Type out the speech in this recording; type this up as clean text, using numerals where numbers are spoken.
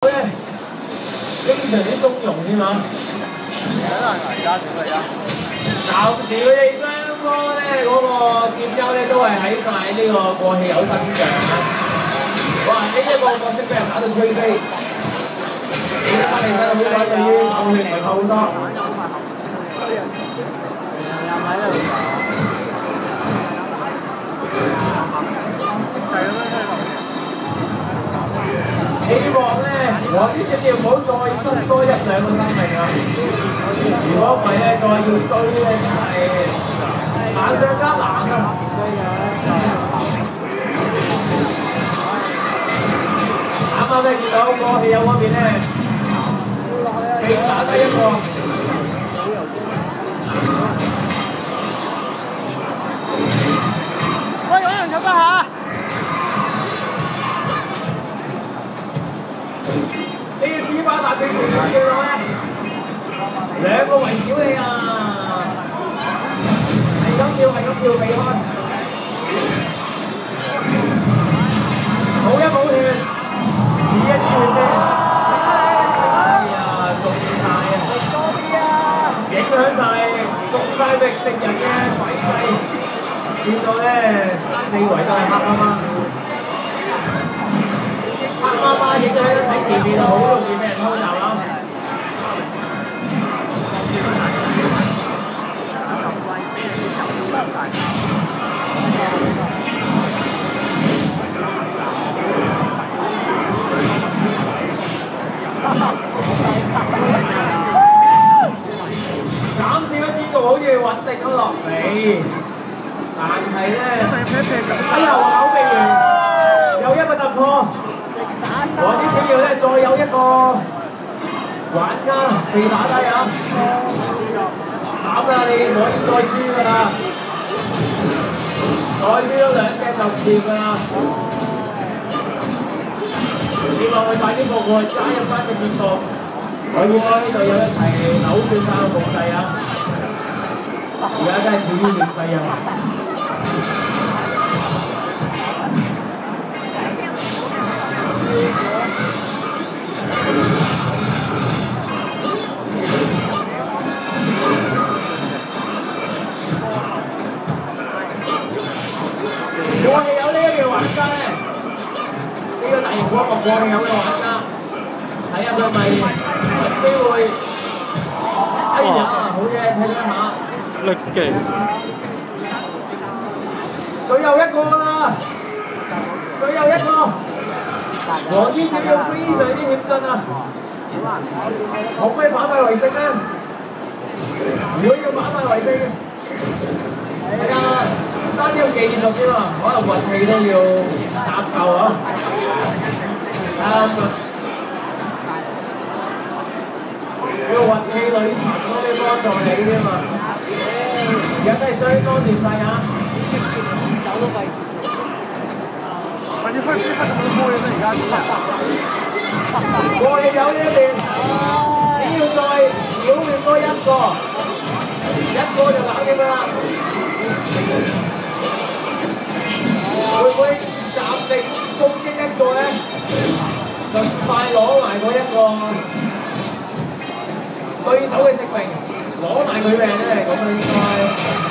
咧經常啲鬆茸添嘛。暫時佢哋雙方咧嗰個佔優咧都係喺晒呢個過氣友身上啊！哇！呢一個角色俾人打到吹飛，你睇翻嚟睇好彩，對於扣血唔係扣好多。希望咧，我啲小唔好再失多一兩個生命啊！如果唔係咧，再要追咧就係難上加難啊！啱啱咧見到個氣友嗰邊咧，被打低一個。喂，有人入得下？呢個斯巴達正傳叫落咧，兩個圍剿你啊！係咁叫，避開。冇一冇血，只一支血啫。哎呀，中晒啊！影響晒，中晒敵人嘅鬼勢，見到咧四圍都係黑媽媽。黑媽媽影咗喺前面，好容易俾人偷襲啦。暫時嘅戰局好似穩定咗落嚟，但係咧喺右口未完，有一個突破。我啲小耀咧，再有一個玩家被打低啊！慘啦，你唔可以再輸㗎啦，再輸咗兩隻就唔掂㗎啦。希望佢快啲復活，加入翻個戰局，可以幫呢隊友一齊扭轉翻個局勢啊！而家真係處於劣勢啊！過氣友呢一個玩家咧，呢個大型光幕過氣友嘅玩家，睇下佢係咪有機會？哎呀，好嘢，睇咗一下。力技。最後一個啦，最後一個。黃天小要非常之險峻啊！可唔可以反敗為勝咧？如果要反敗為勝，係啊，唔單止要技術添啊，可能運氣都要搭夠啊！要運氣女神嗰啲幫助你添啊！而家真係相當劣勢啊！走都費事。快啲開咁多波嘅而家過氣友呢一邊，只要再擾亂多一個就搞掂啦。會唔會暫時攻擊一個咧？盡快攞埋嗰一個對手嘅性命，攞埋佢命咧，咁應該。